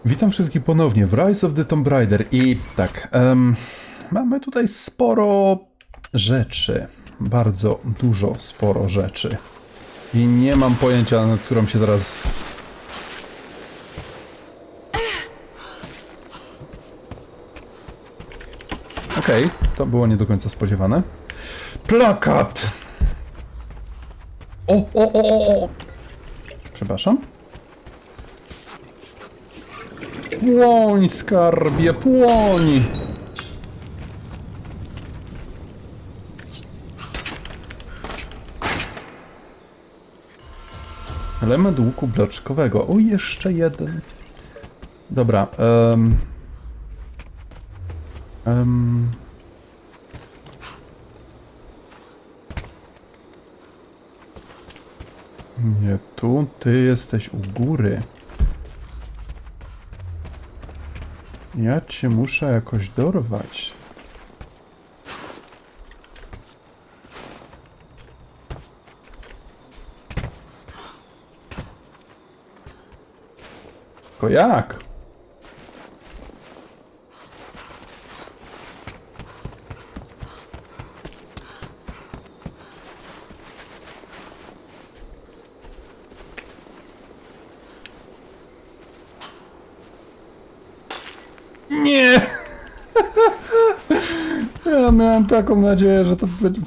Witam wszystkich ponownie w Rise of the Tomb Raider i tak, mamy tutaj sporo rzeczy, bardzo dużo, sporo rzeczy i nie mam pojęcia, nad którą się teraz... Okej, to było nie do końca spodziewane. Plakat! O! Przepraszam. Płoń, skarbie, płoń! Element łuku bloczkowego. O, jeszcze jeden. Dobra. Nie tu, ty jesteś u góry. Ja cię muszę jakoś dorwać. Tylko jak? Nie! Ja miałem taką nadzieję, że to będzie...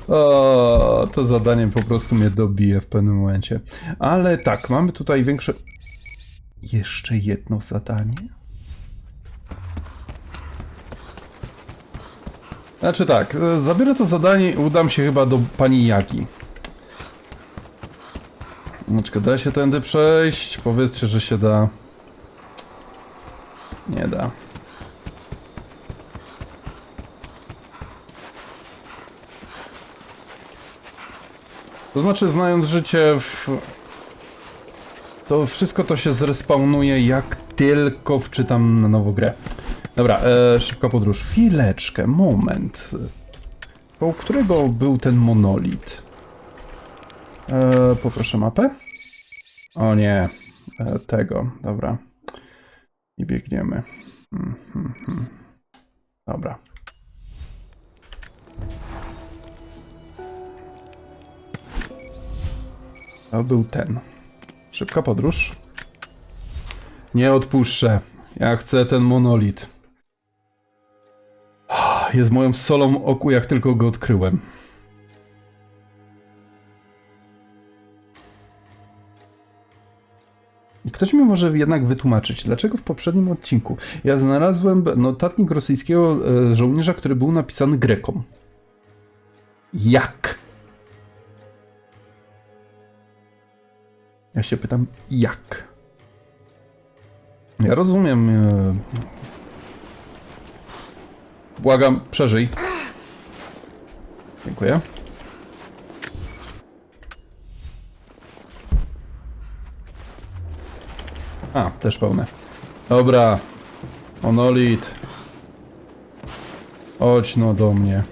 O, to zadanie po prostu mnie dobije w pewnym momencie. Ale tak, mamy tutaj większe... Jeszcze jedno zadanie? Znaczy tak, zabiorę to zadanie i udam się chyba do pani Jagi. Znaczy, da się tędy przejść? Powiedzcie, że się da. Nie da. To znaczy, znając życie, to wszystko to się zrespawnuje, jak tylko wczytam na nową grę. Dobra, szybka podróż. Chwileczkę, moment. Koło którego był ten monolit? Poproszę mapę. O nie, tego, dobra. I biegniemy. Dobra. To był ten. Szybka podróż. Nie odpuszczę. Ja chcę ten monolit. Jest moją solą oku, jak tylko go odkryłem. I ktoś mi może jednak wytłumaczyć, dlaczego w poprzednim odcinku ja znalazłem notatnik rosyjskiego żołnierza, który był napisany Grekom. Jak? Ja się pytam, jak? Ja rozumiem. Błagam, przeżyj. Dziękuję. A, też pełne. Dobra. Monolit. Chodź no do mnie.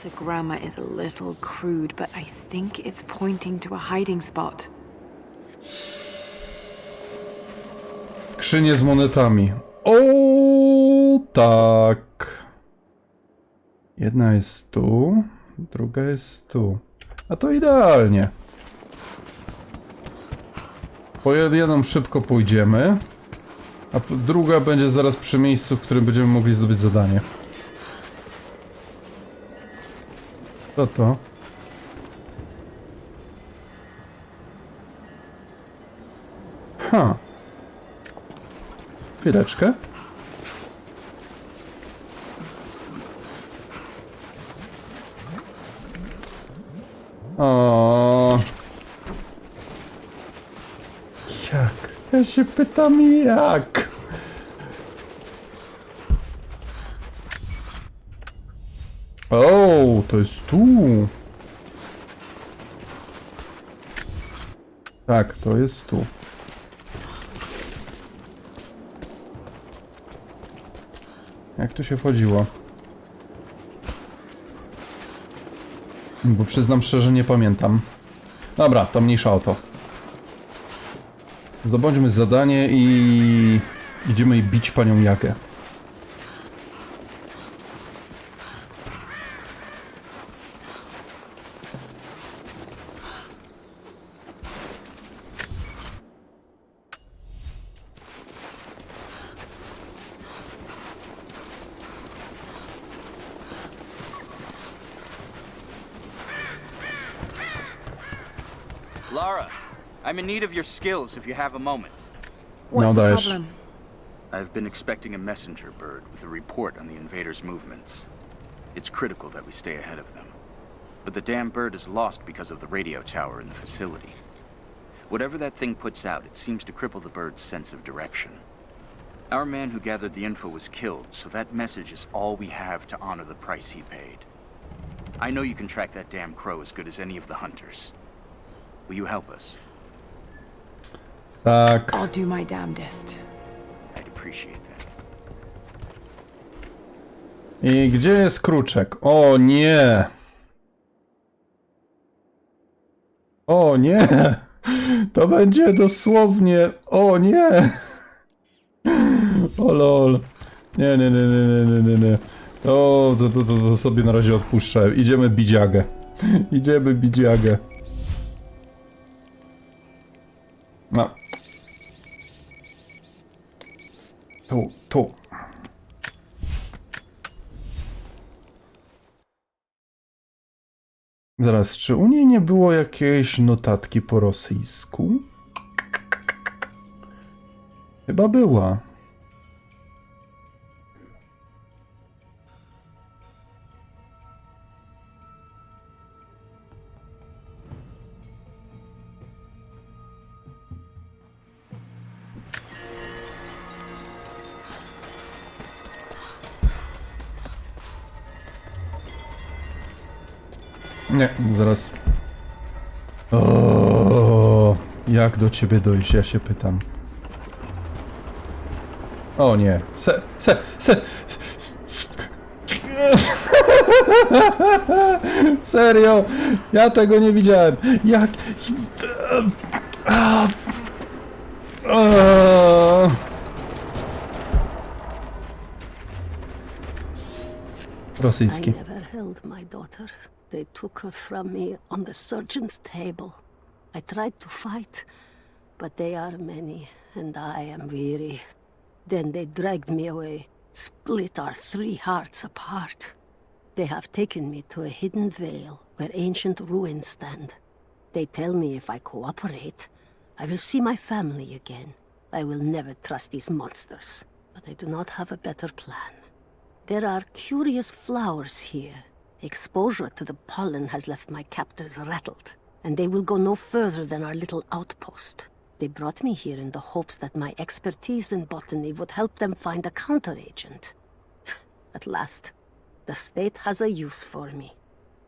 The grammar is a little crude, but I think it's pointing to a hiding spot. Skrzynie z monetami. O, tak. Jedna jest tu, druga jest tu. A to idealnie. Po jedną szybko pójdziemy, a druga będzie zaraz przy miejscu, w którym będziemy mogli zdobyć zadanie. Co to? Chwileczkę. O. Jak? Ja się pytam jak? O, to jest tu. Tak, to jest tu. Jak tu się wchodziło? Bo przyznam szczerze, nie pamiętam. Dobra, to mniejsza o to. Zdobądźmy zadanie i... idziemy jej bić panią Jagę. Lara, I'm in need of your skills if you have a moment. What's the dajesz. problem? I've been expecting a messenger bird with a report on the invaders' movements. It's critical that we stay ahead of them. But the damn bird is lost because of the radio tower in the facility. Whatever that thing puts out, it seems to cripple the bird's sense of direction. Our man who gathered the info was killed, so that message is all we have to honor the price he paid. I know you can track that damn crow as good as any of the hunters. Will you help us? Tak. I'll do my damnedest. I'd appreciate that. I gdzie jest kruczek? O nie! O nie! To będzie dosłownie... O nie! O lol. Nie. To sobie na razie odpuszczę. Idziemy bić Jagę. Idziemy bić Jagę. No. Tu. Zaraz, czy u niej nie było jakiejś notatki po rosyjsku? Chyba była. Nie, zaraz. O, jak do ciebie dojść? Ja się pytam. O nie. Serio? Ja tego nie widziałem. Jak... Rosyjski. I never held my daughter. They took her from me on the surgeon's table. I tried to fight, but they are many, and I am weary. Then they dragged me away, split our 3 hearts apart. They have taken me to a hidden vale where ancient ruins stand. They tell me if I cooperate, I will see my family again. I will never trust these monsters, but I do not have a better plan. There are curious flowers here. Exposure to the pollen has left my captors rattled, and they will go no further than our little outpost. They brought me here in the hopes that my expertise in botany would help them find a counteragent. At last, the state has a use for me.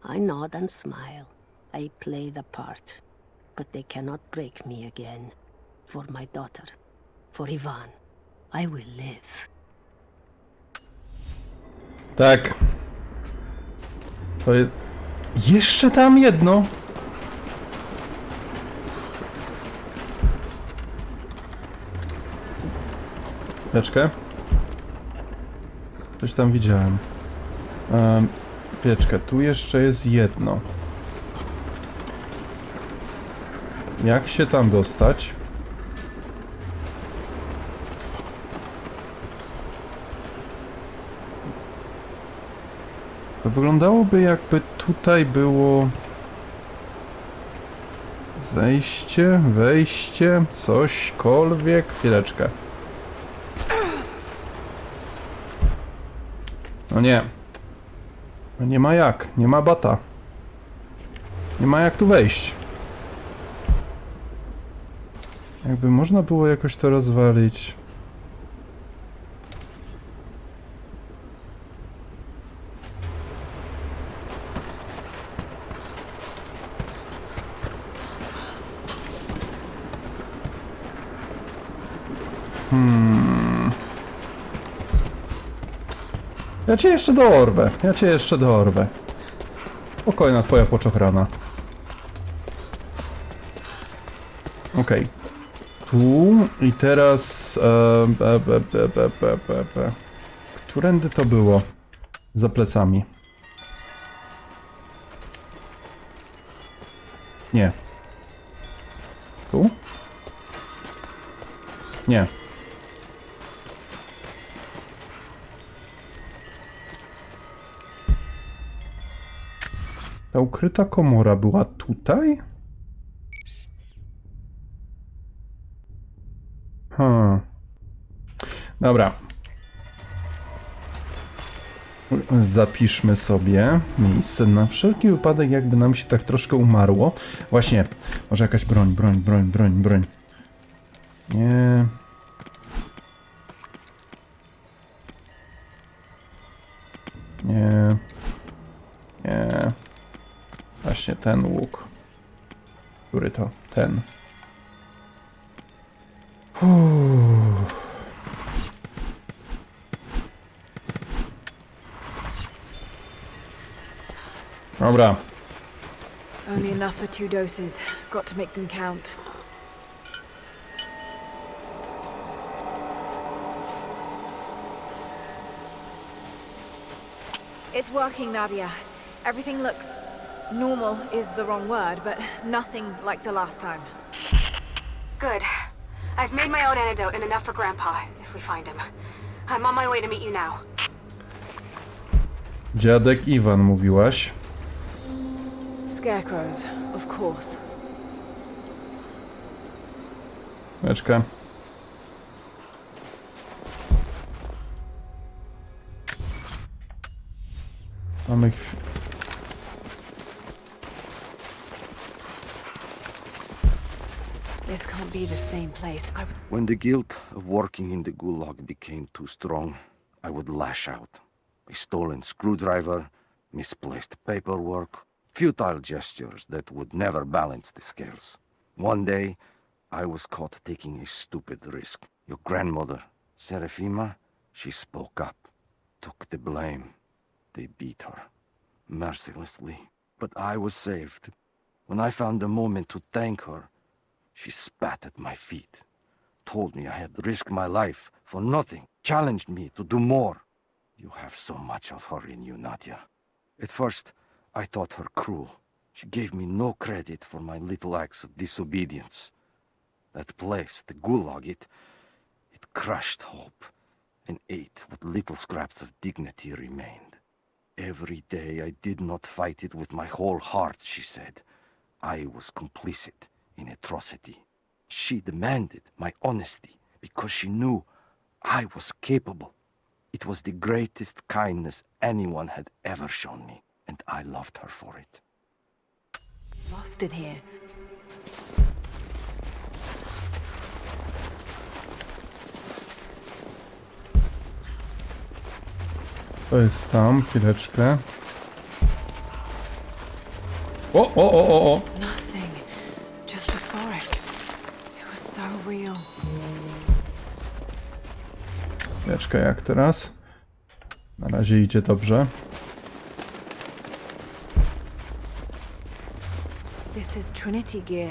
I nod and smile. I play the part. But they cannot break me again. For my daughter, for Ivan, I will live. Tak. To jest... Jeszcze tam jedno. Pieczkę. Coś tam widziałem. Pieczkę. Tu jeszcze jest jedno. Jak się tam dostać? To wyglądałoby, jakby tutaj było zejście, wejście, cośkolwiek. Chwileczkę. No nie. No nie ma jak. Nie ma bata. Nie ma jak tu wejść. Jakby można było jakoś to rozwalić. Ja cię jeszcze dorwę. Ja cię jeszcze dorwę. Spokojna twoja poczochrana. Okej. Tu i teraz... Którędy to było? Za plecami. Nie. Tu? Nie. Ta ukryta komora była tutaj? Dobra. Zapiszmy sobie miejsce na wszelki wypadek, jakby nam się tak troszkę umarło. Właśnie, może jakaś broń. Nie. Nie. Nie. Właśnie ten łuk. Który to? Ten. Dobra. Only enough for 2 doses. Got to make them count. It's working, Nadia. Everything looks... normal is the wrong word, but nothing like the last time. Good. I've made my own antidote and enough for Grandpa, if we find him. I'm on my way to meet you now. Dziadek Iwan, mówiłaś. Scarecrows, of course. Leczkę. Mamy This can't be the same place. When the guilt of working in the gulag became too strong, I would lash out. A stolen screwdriver, misplaced paperwork, futile gestures that would never balance the scales. One day, I was caught taking a stupid risk. Your grandmother, Serafima, she spoke up, took the blame. They beat her, mercilessly. But I was saved. When I found the moment to thank her, she spat at my feet, told me I had risked my life for nothing, challenged me to do more. You have so much of her in you, Nadia. At first, I thought her cruel. She gave me no credit for my little acts of disobedience. That place, the gulag, it crushed hope and ate what little scraps of dignity remained. Every day I did not fight it with my whole heart, she said. I was complicit in atrocity. She demanded my honesty because she knew I was capable. It was the greatest kindness anyone had ever shown me, and I loved her for it. Lost in here. To jest tam, chwileczkę. O! Nothing. Just a forest. It was so real. Chwileczkę, jak teraz? Na razie idzie dobrze. This is Trinity gear.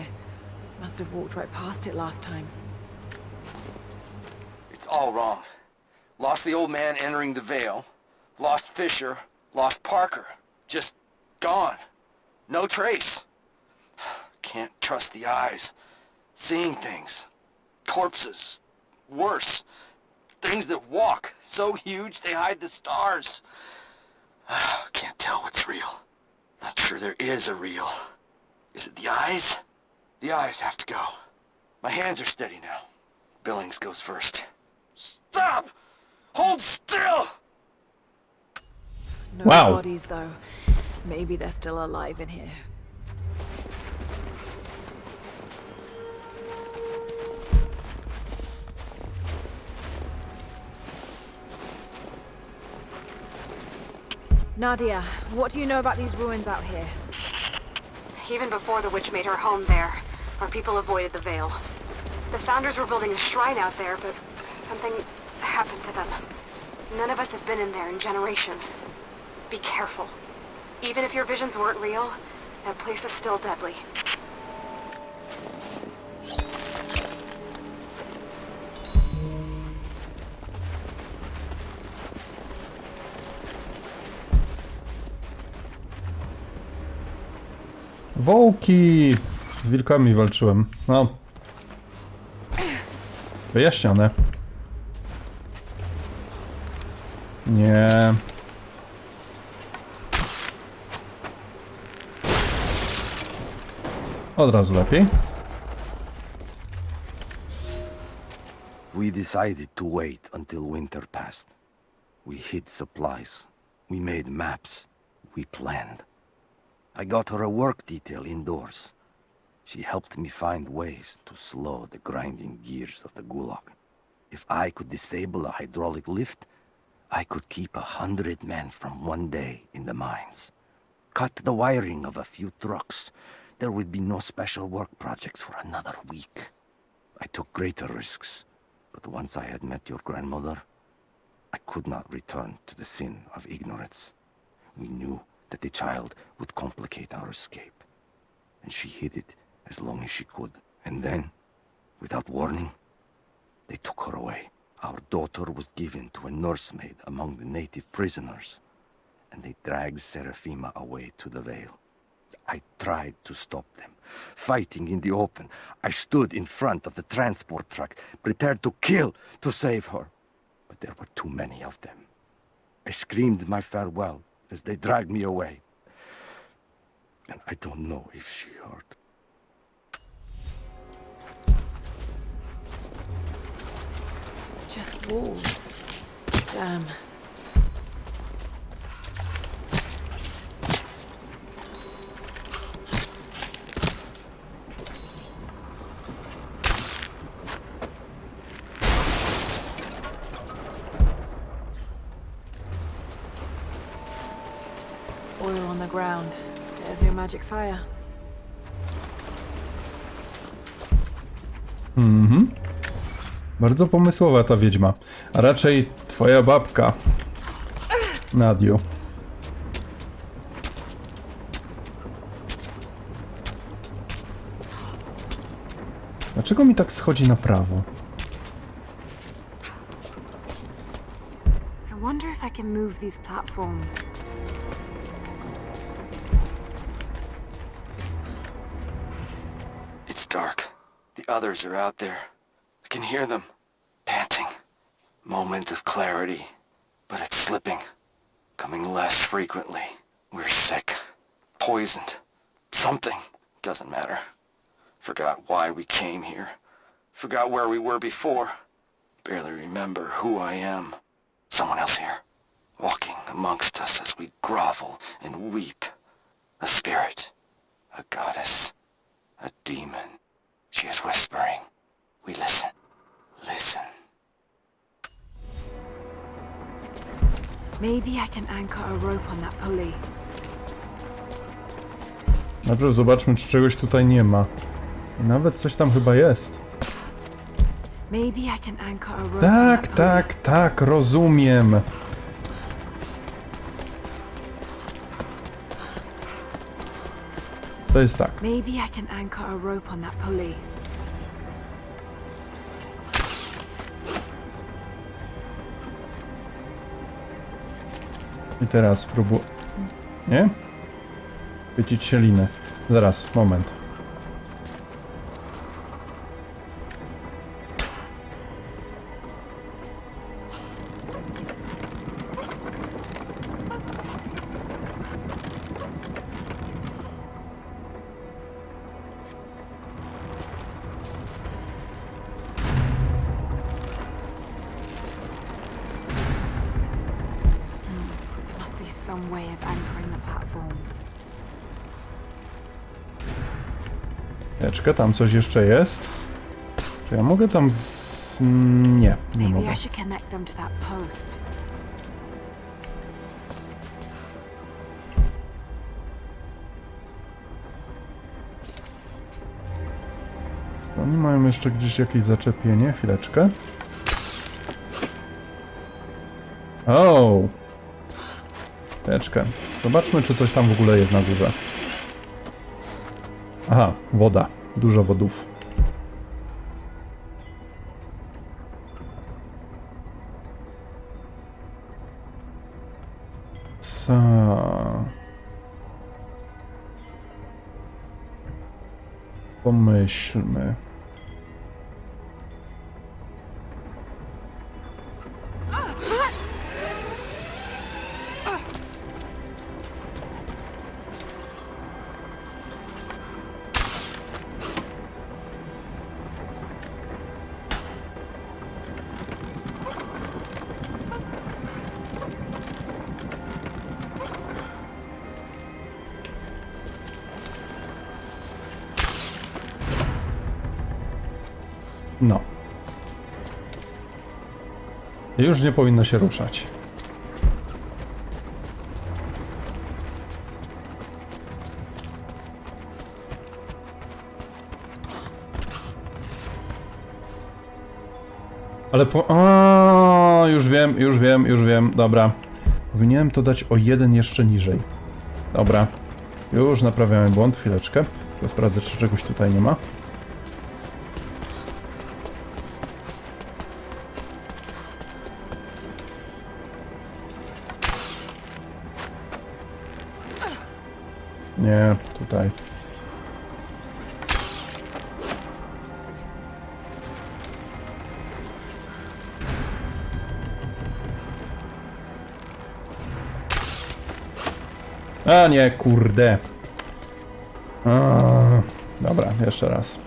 Must have walked right past it last time. It's all wrong. Lost the old man entering the Vale. Lost Fisher. Lost Parker. Just gone. No trace. Can't trust the eyes. Seeing things. Corpses. Worse. Things that walk. So huge they hide the stars. Can't tell what's real. Not sure there is a real. Is it the eyes? The eyes have to go. My hands are steady now. Billings goes first. Stop! Hold still! No Wow. bodies, though. Maybe they're still alive in here. Nadia, what do you know about these ruins out here? Even before the witch made her home there, our people avoided the Vale. The founders were building a shrine out there, but something happened to them. None of us have been in there in generations. Be careful. Even if your visions weren't real, that place is still deadly. Wołki! Z wilkami walczyłem. No. Wyjaśnione. Nie. Od razu lepiej. We decided to wait until winter passed. We hid supplies. We made maps. We planned. I got her a work detail indoors. She helped me find ways to slow the grinding gears of the gulag. If I could disable a hydraulic lift, I could keep 100 men from one day in the mines. Cut the wiring of a few trucks. There would be no special work projects for another week. I took greater risks, but once I had met your grandmother, I could not return to the sin of ignorance. We knew that the child would complicate our escape, and she hid it as long as she could. And then, without warning, they took her away. Our daughter was given to a nursemaid among the native prisoners, and they dragged Seraphima away to the Vale. I tried to stop them, fighting in the open. I stood in front of the transport truck, prepared to kill to save her. But there were too many of them. I screamed my farewell as they dragged me away. And I don't know if she heard. Just walls. Damn. Oil on the ground. There's your magic fire. Bardzo pomysłowa ta wiedźma. A raczej twoja babka. Nadiu. Dlaczego mi tak schodzi na prawo? I wonder if I can move these platforms. It's dark. The others are out there. I can hear them, panting. Moment of clarity, but it's slipping, coming less frequently. We're sick, poisoned, something, doesn't matter. Forgot why we came here, forgot where we were before. Barely remember who I am. Someone else here, walking amongst us as we grovel and weep. A spirit, a goddess, a demon. She is whispering. We listen. Listen. Maybe I can anchor a rope on that pulley. Najpierw zobaczmy, czy czegoś tutaj nie ma. Nawet coś tam chyba jest. Maybe I can anchor a rope on Tak, that pulley. tak, rozumiem. To jest tak. Maybe I can anchor a rope on that pulley. I teraz spróbuję... Nie? Chwycić się liny. Zaraz, moment. Must be some way of anchoring the platforms. Chwileczkę, tam coś jeszcze jest. Czy ja mogę tam... Nie, nie Maybe mogę. I should connect them to that post. Oni mają jeszcze gdzieś jakieś zaczepienie. Chwileczkę. O! Chwileczkę. Zobaczmy, czy coś tam w ogóle jest na górze. Aha, woda. Dużo wodów. Pomyślmy. No. Już nie powinno się ruszać. Ale już wiem. Dobra. Powinienem to dać o jeden jeszcze niżej. Dobra. Już naprawiamy błąd. Chwileczkę. Tylko sprawdzę, czy czegoś tutaj nie ma. Nie, tutaj. A nie, kurde. Dobra, jeszcze raz.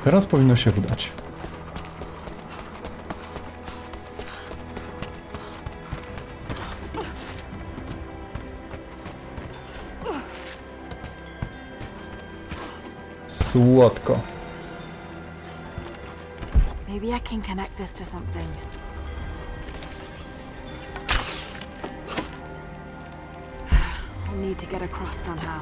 Teraz powinno się udać. Słodko. Maybe I can connect this to something. I'll need to get across somehow.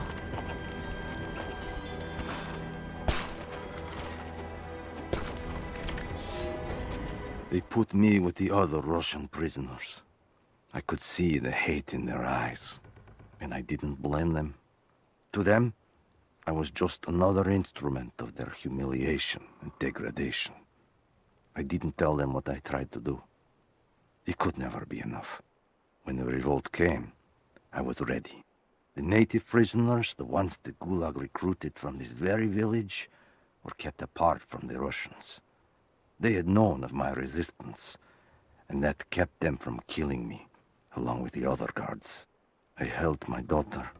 They put me with the other Russian prisoners. I could see the hate in their eyes, and I didn't blame them. To them, I was just another instrument of their humiliation and degradation. I didn't tell them what I tried to do. It could never be enough. When the revolt came, I was ready. The native prisoners, the ones the Gulag recruited from this very village, were kept apart from the Russians. They had known of my resistance, and that kept them from killing me, along with the other guards. I held my daughter,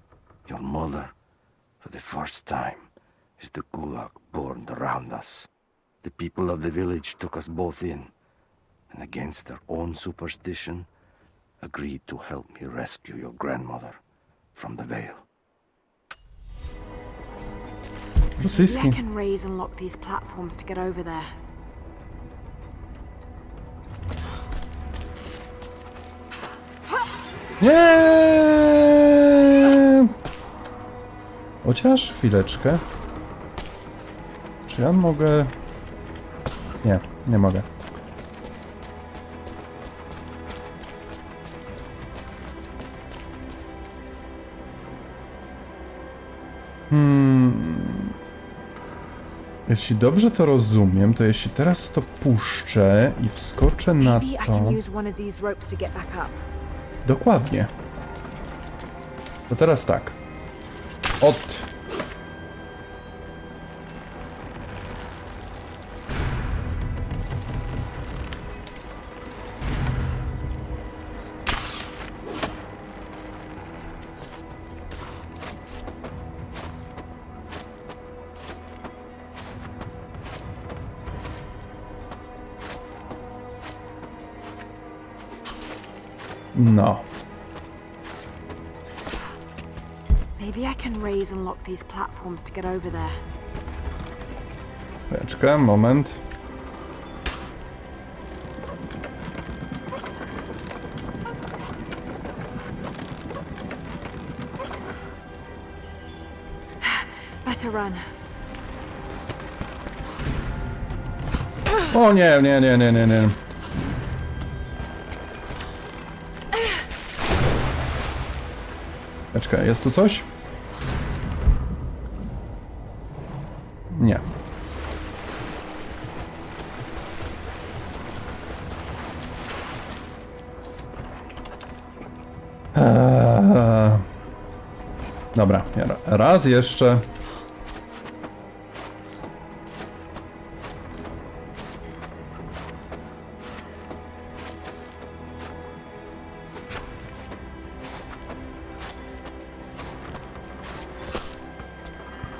your mother, for the first time, as the Gulag burned around us. The people of the village took us both in, and against their own superstition, agreed to help me rescue your grandmother from the veil. Maybe I can raise and lock these platforms to get over there. Nie! Chociaż chwileczkę. Czy ja mogę... Nie, nie mogę. Jeśli dobrze to rozumiem, to jeśli teraz to puszczę i wskoczę na to... Dokładnie. To teraz tak. No. Maybe I can raise and lock these platforms to get over there. Chwileczkę, moment. to run. O nie, nie, nie, nie, nie, nie. Czekaj, jest tu coś? Nie. Dobra, raz jeszcze.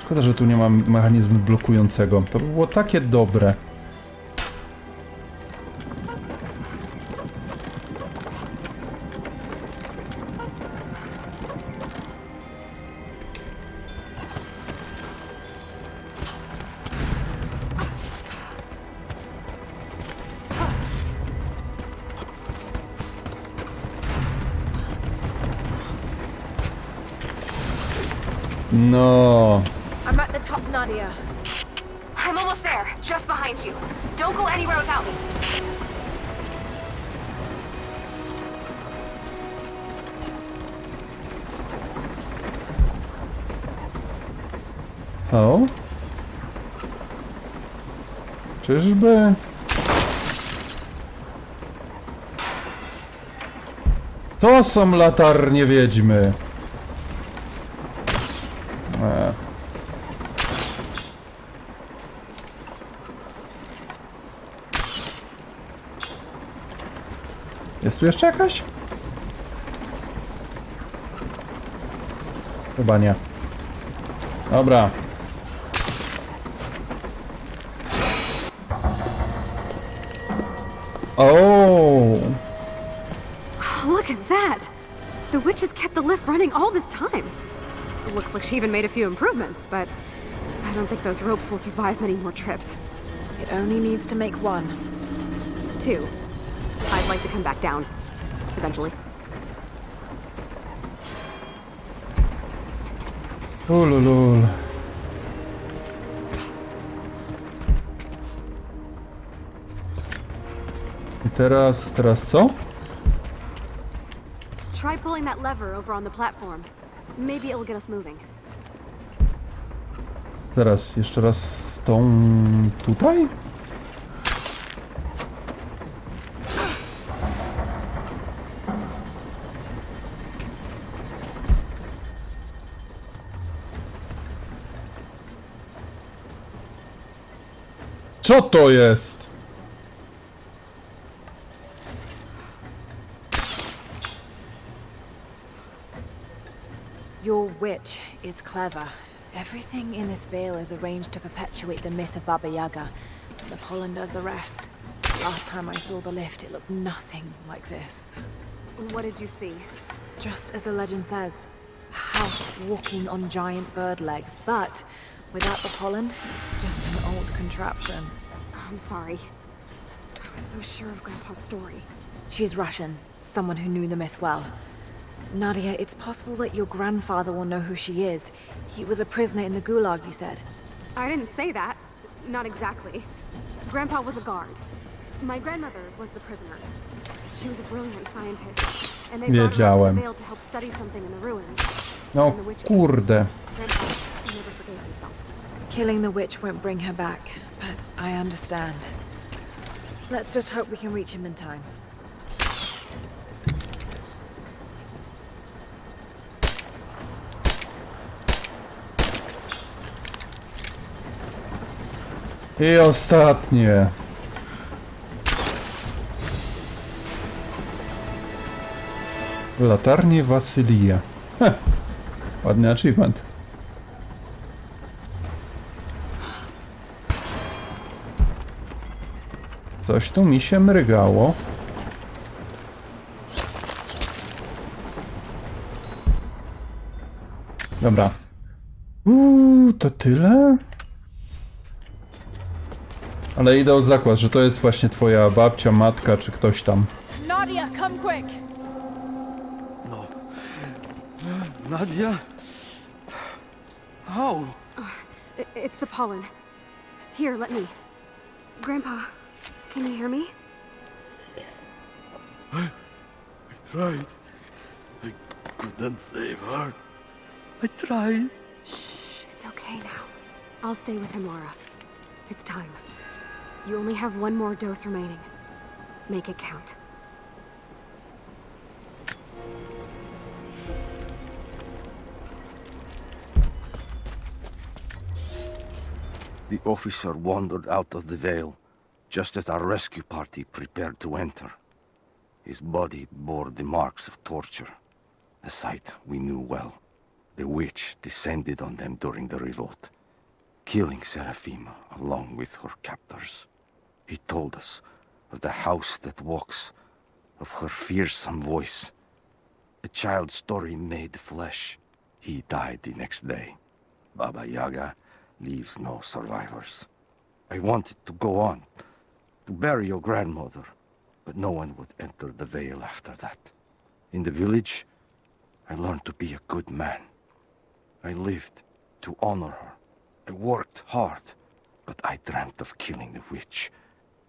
Szkoda, że tu nie mam mechanizmu blokującego. To by było takie dobre. No. I'm at the top, Nadia. I'm almost there, just behind you. Don't go anywhere without me. O? Czyżby? To są latarnie wiedźmy. Jest tu jeszcze jakaś? Chyba nie. Dobra. Oh! Look at that! The witch has kept the lift running all this time. It looks like she even made a few improvements, but I don't think those ropes will survive many more trips. It only needs to make one. 2. I'd like to come back down. Eventually. Ululul. I teraz co? Try pulling that lever over on the platform. Maybe it will get us moving. Teraz, jeszcze raz z tą tutaj? Co to jest? Your witch is clever. Everything in this veil is arranged to perpetuate the myth of Baba Yaga. The pollen does the rest. Last time I saw the lift, it looked nothing like this. What did you see? Just as the legend says, a house walking on giant bird legs, but without the pollen, it's just an old contraption. I'm sorry. I was so sure of Grandpa's story. She's Russian, someone who knew the myth well. Nadia, it's possible that your grandfather will know who she is. He was a prisoner in the Gulag, you said. I didn't say that. Not exactly. Grandpa was a guard. My grandmother was the prisoner. She was a brilliant scientist, and they brought her out to the Vale to help study something in the ruins. No kurde. Grandpa never forgave himself. Killing the witch won't bring her back, but I understand. Let's just hope we can reach him in time. I ostatnie. Latarnie Wasylija. Ładny achievement. Coś tu mi się mrygało. Dobra. To tyle? Ale idę o zakład, że to jest właśnie twoja babcia, matka, czy ktoś tam. Nadia, come quick! Nadia? How? It's the pollen. Here, let me. Grandpa, can you hear me? I tried. I couldn't save her. I tried. Shh, it's okay now. I'll stay with him, Lara. It's time. You only have one more dose remaining. Make it count. The officer wandered out of the veil, just as our rescue party prepared to enter. His body bore the marks of torture, a sight we knew well. The witch descended on them during the revolt, killing Seraphima along with her captors. He told us of the house that walks, of her fearsome voice. A child's story made flesh. He died the next day. Baba Yaga leaves no survivors. I wanted to go on, to bury your grandmother, but no one would enter the veil after that. In the village, I learned to be a good man. I lived to honor her. I worked hard, but I dreamt of killing the witch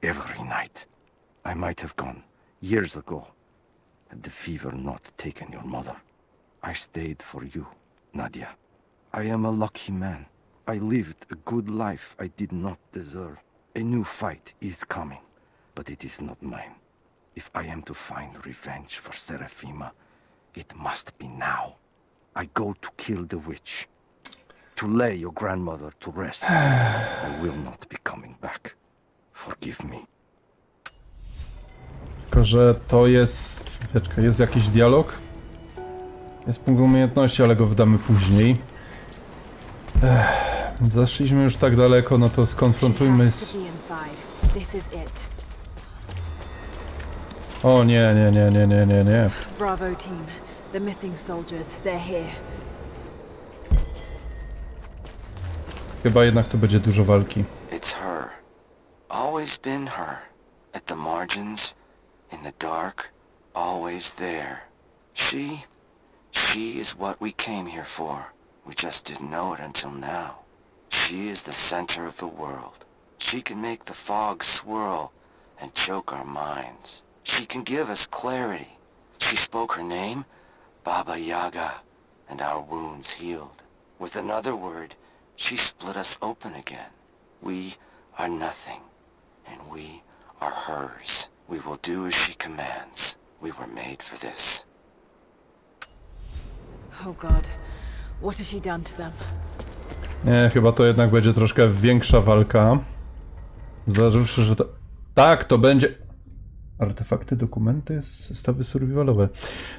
every night. I might have gone years ago, had the fever not taken your mother. I stayed for you, Nadia. I am a lucky man. I lived a good life I did not deserve. A new fight is coming, but it is not mine. If I am to find revenge for Seraphima, it must be now. I go to kill the witch, to lay your grandmother to rest. I will not be coming back. Forgive me. Tylko, że to jest... Chwileczkę, jest jakiś dialog? Jest punkt umiejętności, ale go wydamy później. Zaszliśmy już tak daleko, no to skonfrontujmy z... O nie, nie, nie, nie, nie, nie, nie. Bravo team. The missing soldiers, they're here. Chyba jednak tu będzie dużo walki. It's her. Always been her. At the margins, in the dark, always there. She is what we came here for. We just didn't know it until now. She is the center of the world. She can make the fog swirl and choke our minds. She can give us clarity. She spoke her name, Baba Yaga, and our wounds healed. With another word, she split us open again. We are nothing, and we are hers. We will do as she commands. We were made for this. Oh God, what has she done to them? Nie, chyba to jednak będzie troszkę większa walka. Zważywszy, że to... Tak, to będzie... Artefakty, dokumenty, zestawy survivalowe.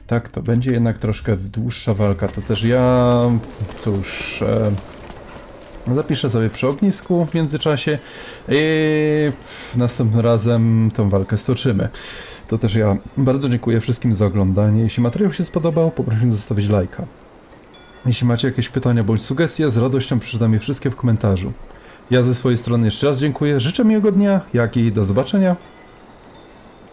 Tak, to będzie jednak troszkę dłuższa walka. To też ja... Cóż... Zapiszę sobie przy ognisku w międzyczasie i następnym razem tą walkę stoczymy. To też ja bardzo dziękuję wszystkim za oglądanie. Jeśli materiał się spodobał, poproszę zostawić lajka. Jeśli macie jakieś pytania bądź sugestie, z radością przeczytam je wszystkie w komentarzu. Ja ze swojej strony jeszcze raz dziękuję, życzę miłego dnia, jak i do zobaczenia.